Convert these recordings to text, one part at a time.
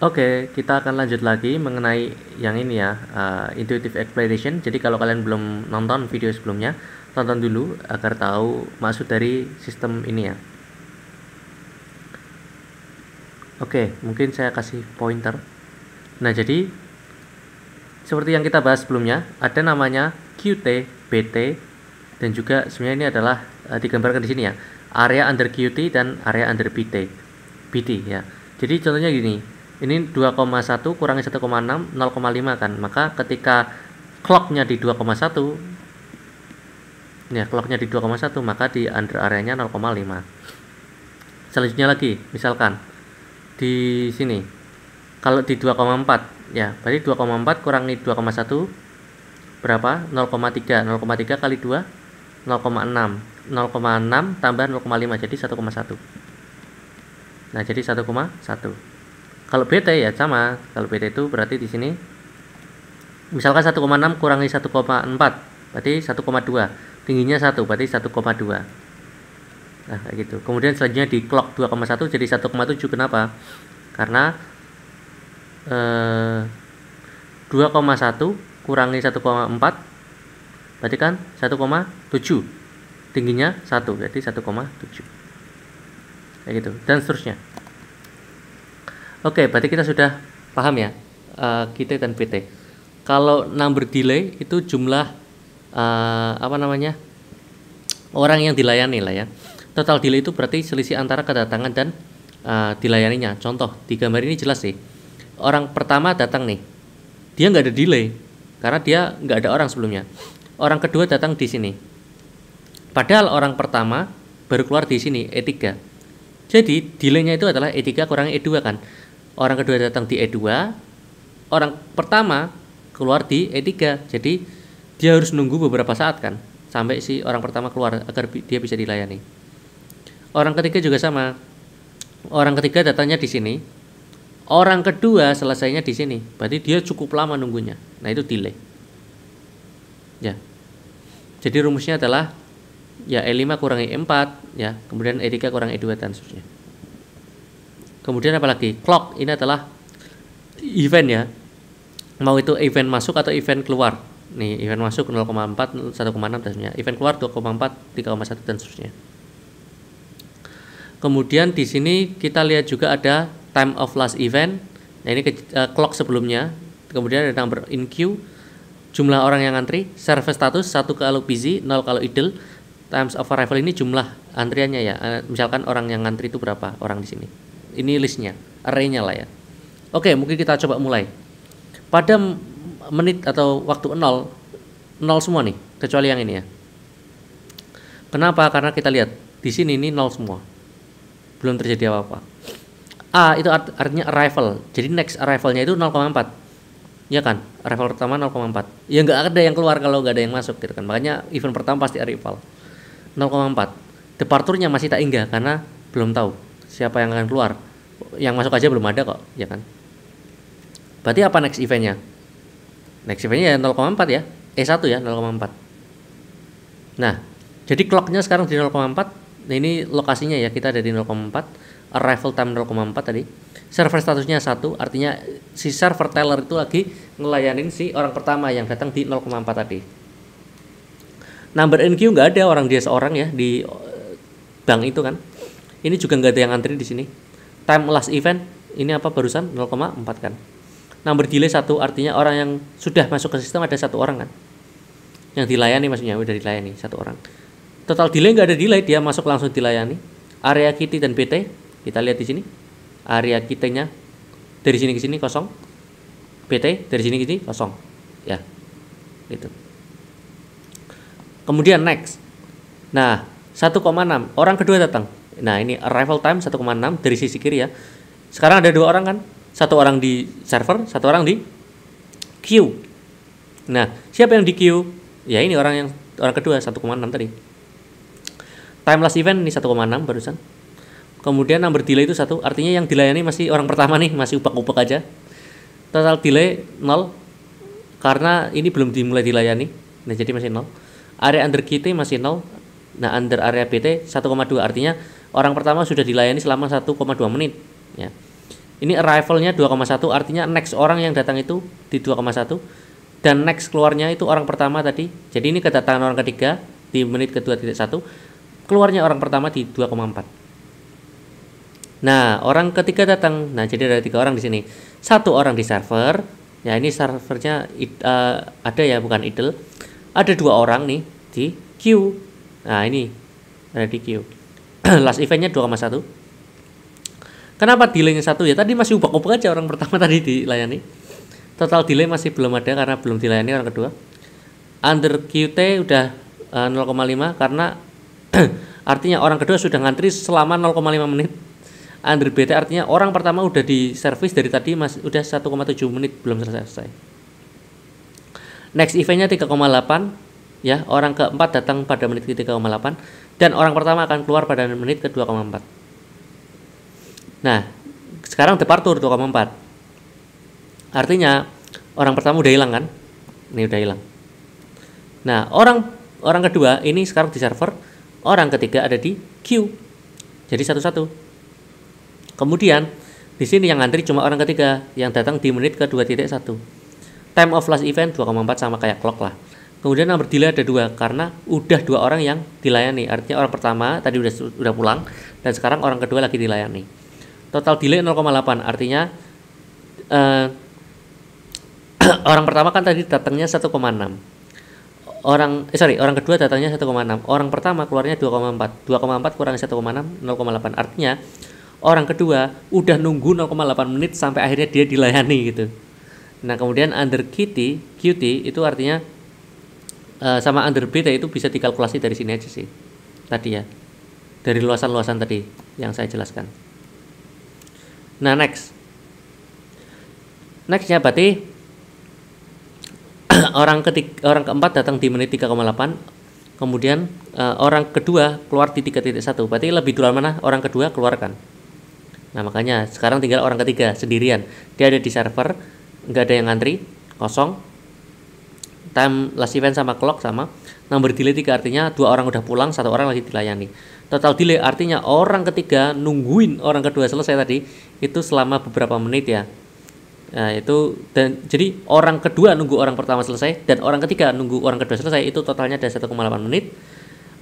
Oke, kita akan lanjut lagi mengenai yang ini ya, intuitive explanation. Jadi kalau kalian belum nonton video sebelumnya, tonton dulu agar tahu maksud dari sistem ini ya. Oke, mungkin saya kasih pointer. Nah, jadi seperti yang kita bahas sebelumnya, ada namanya Qt, BT, dan juga sebenarnya ini adalah digambarkan di sini ya, area under Qt dan area under BT ya. Jadi contohnya gini, ini 2,1 kurangi 1,6, 0,5 kan. Maka ketika clocknya di 2,1, ya clocknya di 2,1, maka di under areanya 0,5. Selanjutnya lagi, misalkan di sini, kalau di 2,4 ya, berarti 2,4 kurangi 2,1 berapa? 0,3. 0,3 kali 2 0,6. 0,6 tambah 0,5 jadi 1,1. Nah, jadi 1,1. Kalau BT ya sama. Kalau BT itu berarti di sini misalkan 1,6 kurangi 1,4 berarti 1,2. Tingginya 1 berarti 1,2. Nah, kayak gitu. Kemudian selanjutnya di clock 2,1 jadi 1,7. Kenapa? Karena 2,1 kurangi 1,4 berarti kan 1,7. Tingginya 1 berarti 1,7. Kayak gitu. Dan seterusnya. Oke, berarti kita sudah paham ya, Qt dan BT. Kalau number delay itu jumlah orang yang dilayani lah ya. Total delay itu berarti selisih antara kedatangan dan dilayaninya. Contoh di gambar ini jelas sih. Orang pertama datang nih, dia nggak ada delay karena dia nggak ada orang sebelumnya. Orang kedua datang di sini, padahal orang pertama baru keluar di sini E3. Jadi delaynya itu adalah E3 kurangi E2 kan. Orang kedua datang di E2, orang pertama keluar di E3. Jadi dia harus nunggu beberapa saat kan sampai si orang pertama keluar agar dia bisa dilayani. Orang ketiga juga sama. Orang ketiga datangnya di sini. Orang kedua selesainya di sini. Berarti dia cukup lama nunggunya. Nah, itu delay. Ya. Jadi rumusnya adalah ya E5 kurangi E4 ya, kemudian E3 kurangi E2 dan seterusnya. Kemudian apalagi? Clock ini adalah event ya. Mau itu event masuk atau event keluar. Nih, event masuk 0,4, 1,6 dan seterusnya. Event keluar 2,4, 3,1 dan seterusnya. Kemudian di sini kita lihat juga ada time of last event. Nah, ini clock sebelumnya. Kemudian ada number in queue, jumlah orang yang antri, server status 1 kalau busy, 0 kalau idle. Times of arrival ini jumlah antriannya ya. Misalkan orang yang antri itu berapa orang di sini. Ini listnya, array-nya lah ya. Oke, mungkin kita coba mulai. Pada menit atau waktu 0 semua nih, kecuali yang ini ya. Kenapa? Karena kita lihat di sini ini 0 semua. Belum terjadi apa-apa. A itu artinya arrival. Jadi next arrival-nya itu 0,4. Ya kan? Arrival pertama 0,4. Ya nggak ada yang keluar kalau nggak ada yang masuk gitu kan. Makanya event pertama pasti arrival. 0,4. Departure-nya masih tak hingga karena belum tahu siapa yang akan keluar. Yang masuk aja belum ada kok, ya kan? Berarti apa next event-nya? Next event-nya ya 0,4 ya. E1 ya 0,4. Nah, jadi clock-nya sekarang di 0,4. Nah, ini lokasinya ya, kita ada di 0,4. Arrival time 0,4 tadi. Server statusnya 1, artinya si server teller itu lagi ngelayanin si orang pertama yang datang di 0,4 tadi. Number in queue nggak ada, orang dia seorang ya di bank itu kan. Ini juga nggak ada yang antri di sini. Time last event ini apa barusan 0,4 kan. Number delay 1 artinya orang yang sudah masuk ke sistem ada 1 orang kan. Yang dilayani maksudnya udah dilayani 1 orang. Total delay nggak ada delay, dia masuk langsung dilayani. Area Qt dan BT kita lihat di sini. Area Qt-nya dari sini ke sini kosong. BT dari sini ke sini kosong. Ya. Gitu. Kemudian next. Nah, 1,6 orang kedua datang. Nah, ini arrival time 1,6 dari sisi kiri ya. Sekarang ada 2 orang kan? 1 orang di server, 1 orang di queue. Nah, siapa yang di queue? Ya ini orang kedua 1,6 tadi. Time last event ini 1,6 barusan. Kemudian number delay itu 1, artinya yang dilayani masih orang pertama nih, masih ubak-ubak aja. Total delay 0 karena ini belum dimulai dilayani. Nah, jadi masih 0. Area under Qt masih 0. Nah, under area BT 1,2 artinya orang pertama sudah dilayani selama 1,2 menit ya. Ini arrivalnya 2,1, artinya next orang yang datang itu di 2,1 dan next keluarnya itu orang pertama tadi. Jadi ini kedatangan orang ketiga di menit ke-2.1, keluarnya orang pertama di 2,4. Nah, orang ketiga datang. Nah, jadi ada 3 orang di sini. 1 orang di server. Ya, ini servernya ada ya, bukan idle. Ada 2 orang nih di queue. Nah, ini ada di queue. Last eventnya 2,1. Kenapa delaynya 1 ya? Tadi masih ubah-ubah aja orang pertama tadi dilayani. Total delay masih belum ada karena belum dilayani orang kedua. Under QT udah 0,5 karena artinya orang kedua sudah ngantri selama 0,5 menit. Under BT artinya orang pertama udah di service dari tadi masih udah 1,7 menit belum selesai. Next eventnya 3,8 ya, orang keempat datang pada menit ke 3,8 dan orang pertama akan keluar pada menit ke 2,4. Nah, sekarang departure 2,4. Artinya orang pertama udah hilang kan? Ini udah hilang. Nah, orang kedua ini sekarang di server, orang ketiga ada di queue. Jadi satu-satu. Kemudian di sini yang ngantri cuma orang ketiga yang datang di menit ke 2.1. Time of last event 2,4 sama kayak clock lah. Kemudian number delay ada 2 karena udah 2 orang yang dilayani. Artinya orang pertama tadi udah pulang dan sekarang orang kedua lagi dilayani. Total delay 0,8 artinya orang pertama kan tadi datangnya 1,6. Orang kedua datangnya 1,6. Orang pertama keluarnya 2,4. 2,4 kurang 1,6 0,8. Artinya orang kedua udah nunggu 0,8 menit sampai akhirnya dia dilayani gitu. Nah, kemudian under QT itu artinya sama under BT itu bisa dikalkulasi dari sini aja sih. Tadi ya. Dari luasan-luasan tadi yang saya jelaskan. Nah, nextnya berarti orang keempat datang di menit 3,8, kemudian orang kedua keluar di 3.1. Berarti lebih duluan mana orang kedua keluarkan. Nah, makanya sekarang tinggal orang ketiga sendirian. Dia ada di server, nggak ada yang ngantri, kosong. Time last event sama clock sama. Number delay 3 artinya 2 orang udah pulang, 1 orang lagi dilayani. Total delay artinya orang ketiga nungguin orang kedua selesai tadi itu selama beberapa menit ya. Nah, itu dan jadi orang kedua nunggu orang pertama selesai dan orang ketiga nunggu orang kedua selesai, itu totalnya ada 1,8 menit.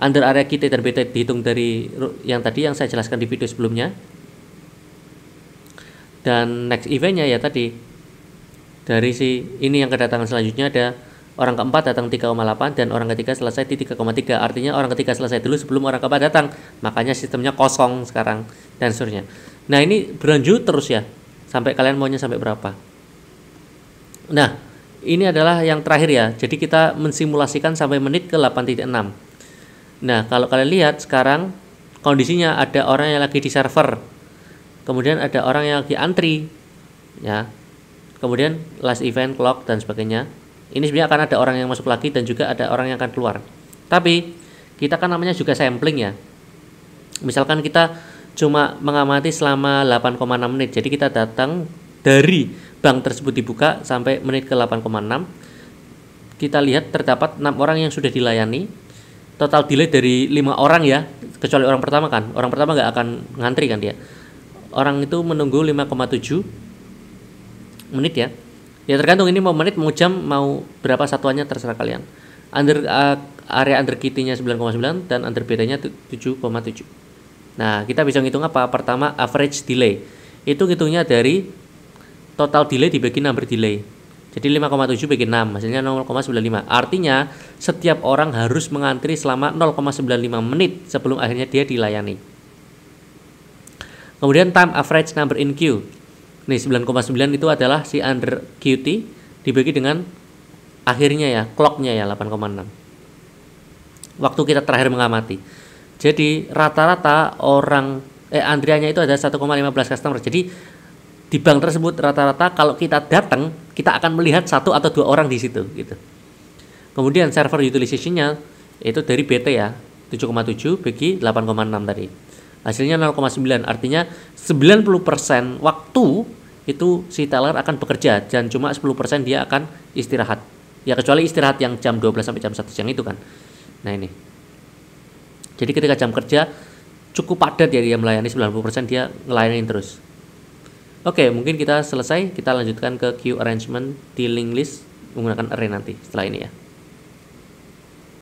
Under area QT dan BT dihitung dari yang tadi yang saya jelaskan di video sebelumnya. Dan next eventnya ya tadi dari ini yang kedatangan selanjutnya ada orang keempat datang 3,8 dan orang ketiga selesai di 3,3. Artinya orang ketiga selesai dulu sebelum orang keempat datang, makanya sistemnya kosong sekarang dan seterusnya. Nah, ini berlanjut terus ya sampai kalian maunya sampai berapa. Nah, ini adalah yang terakhir ya, jadi kita mensimulasikan sampai menit ke 8.6. Nah, kalau kalian lihat sekarang kondisinya ada orang yang lagi di server, kemudian ada orang yang lagi antri ya, kemudian last event, clock dan sebagainya. Ini sebenarnya akan ada orang yang masuk lagi dan juga ada orang yang akan keluar, tapi kita kan namanya juga sampling ya. Misalkan kita cuma mengamati selama 8,6 menit, jadi kita datang dari bank tersebut dibuka sampai menit ke 8,6. Kita lihat terdapat 6 orang yang sudah dilayani. Total delay dari 5 orang ya, kecuali orang pertama kan, orang pertama nggak akan ngantri kan dia. Orang itu menunggu 5,7 menit ya. Ya tergantung ini mau menit, mau jam, mau berapa satuannya terserah kalian. Area under QT-nya 9,9 dan under BT-nya 7,7. Nah, kita bisa ngitung apa? Pertama, average delay. Itu ngitungnya dari total delay dibagi number delay. Jadi 5,7 bagi 6, hasilnya 0,95. Artinya, setiap orang harus mengantri selama 0,95 menit sebelum akhirnya dia dilayani. Kemudian time average number in queue. Nih 9,9 itu adalah si under QT dibagi dengan akhirnya ya, clocknya ya 8,6. Waktu kita terakhir mengamati. Jadi rata-rata antriannya itu ada 1,15 customer. Jadi di bank tersebut rata-rata kalau kita datang, kita akan melihat 1 atau 2 orang di situ gitu. Kemudian server utilization-nya itu dari BT ya, 7,7 bagi 8,6 tadi. Hasilnya 0,9, artinya 90% waktu itu si teller akan bekerja dan cuma 10% dia akan istirahat. Ya kecuali istirahat yang jam 12 sampai jam 1 siang itu kan. Nah ini. Jadi ketika jam kerja cukup padat ya, dia melayani 90% dia ngelayanin terus. Oke, mungkin kita selesai. Kita lanjutkan ke queue arrangement di linked list menggunakan array nanti setelah ini ya.